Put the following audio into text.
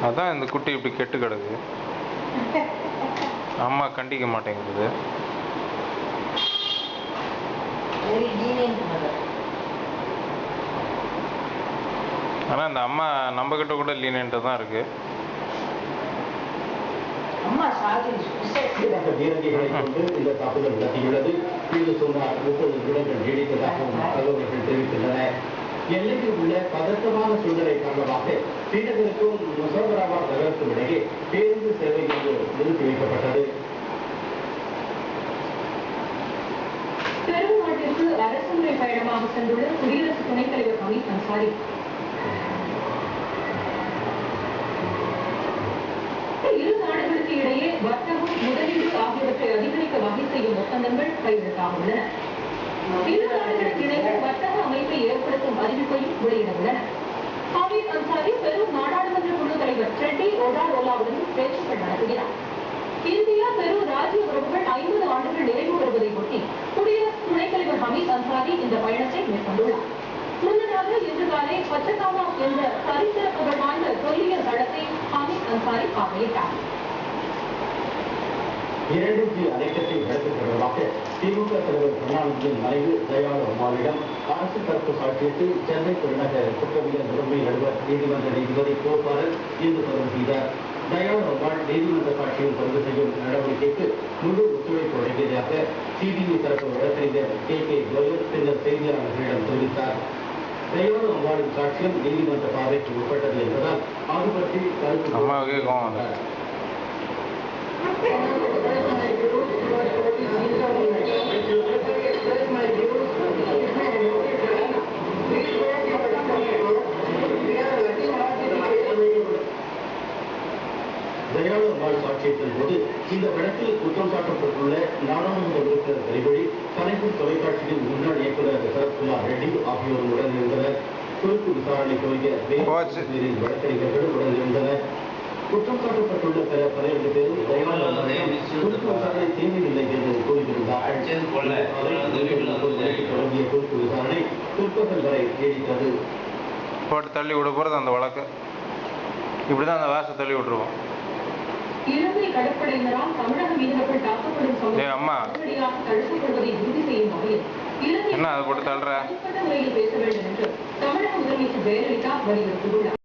அதான் இந்த குட்டி இப்படி கெட்டு கிடக்கு. அம்மா கண்டிக்க மாட்டேங்குது. ஆனால் இந்த அம்மா நம்ம கிட்ட கூட லீனியன்ட்டு தான் இருக்கு. இந்த தாக்குதல் நடத்தியுள்ளது. இது சுமார் 30 நிமிடங்கள் நீடித்ததாகவும் தகவல்கள் தெரிவிக்கின்றன. எல்லையில் உள்ள பதற்றமான சூழ்நிலை காரணமாக ஸ்ரீநகருக்கும் முசாபராபாத் நகருக்கும் இடையே பேருந்து சேவை இன்று நிறுத்தி வைக்கப்பட்டது. பெரு நாட்டிற்கு அரசுமுறை பயணமாக சென்றுள்ள குடியரசு துணைத் தலைவர் ஹமீத் அன்சாரி இரு நாடுகளுக்கு இடையே வர்த்தகம், முதலீடு ஆகியவற்றை அதிகரிக்க வகை செய்யும் ஒப்பந்தங்கள் கையெழுத்தாக உள்ளன. இரு நாடுகளுக்கு இடையே வர்த்தக அமைப்பை ஏற்படுத்தும் அறிவிப்பையும் வெளியிட உள்ளன. ஹமீத் அன்சாரி பெரு நாடாளுமன்ற குழு தலைவர் செட்டி ஓடாரோலாவுடன் பேச்சுக்கள் நடத்துகிறார். இந்தியா பெரு ராஜ்ய உறவுகள் 50 ஆண்டுகள் நிறைவு பெறுவதை ஒட்டி குடியரசு துணைத் தலைவர் ஹமீத் அன்சாரி இந்த பயணத்தை மேற்கொண்டுள்ளார். முன்னதாக இன்று காலை பச்சகாமா என்ற சரித்திர புகழ் வாய்ந்த தொல்லியல் தளத்தை ஹமீத் அன்சாரி பார்வையிட்டார். 2G அணைக்கட்டை வழக்கு தொடர்பாக திமுக தலைவர் கருணாநிதியின் மனைவி தயாளு அம்மாளிடம் அரசு தரப்பு சாட்சியத்தை சென்னை பெருநகர குற்றவியல் முதன்மை நடுவர் நீதிமன்ற நீதிபதி கோபாலன் இன்று பதிவு செய்தார். தயாளு அம்மாள் நீதிமன்ற சாட்சியம் பதிவு செய்யும் நடவடிக்கைக்கு முழு ஒத்துழைப்பு வழங்கியதாக சிபிஐ தரப்பு வழக்கறிஞர் KK கோயல் பின்னர் செய்தியாளர்களிடம் தெரிவித்தார். தயாளு அம்மாளின் சாட்சியம் நீதிமன்ற பார்வைக்கு உட்பட்டது என்பதால் அது பற்றி கருத்து தயாளு அம்மாள் சாட்சியத்தின் போது இந்த வழக்கில் குற்றம் சாட்டப்பட்டுள்ள நாடாளுமன்ற உறுப்பினர் கரிவழி, கலைஞர் தொலைக்காட்சியின் முன்னாள் இயக்குநர் சரத்குமார் ரெட்டி ஆகியோர் உடனிருந்தனர். குறுக்கு விசாரணை கோரிய வழக்கறிஞர்கள் உடனிருந்தனர். குற்றம் சாட்டப்பட்டுள்ள பிற 12 பேரும் தயாளு அம்மாளிடம் குறுக்கு விசாரணை தேவையில்லை என்று கூறியிருந்தார்கள். தொடங்கிய குறுக்கு விசாரணை பிற்பகல் வரை நீடித்தது. போட்டு தள்ளி விட போறது அந்த வழக்கு இப்படிதான் அந்த வாச தள்ளி விட்டுருவோம். இலங்கை கடற்படையினரால் தமிழக மீனவர்கள் தாக்கப்படும் சம்பவம் உடனடியாக தடுக்கப்படுவதை உறுதி செய்யும் வகையில் இலங்கை என்ன அதை போட்டு தள்ளுற தனிப்பட்ட முறையில் பேச வேண்டும் என்று தமிழக முதலமைச்சர் ஜெயலலிதா வலியுறுத்தியுள்ளார்.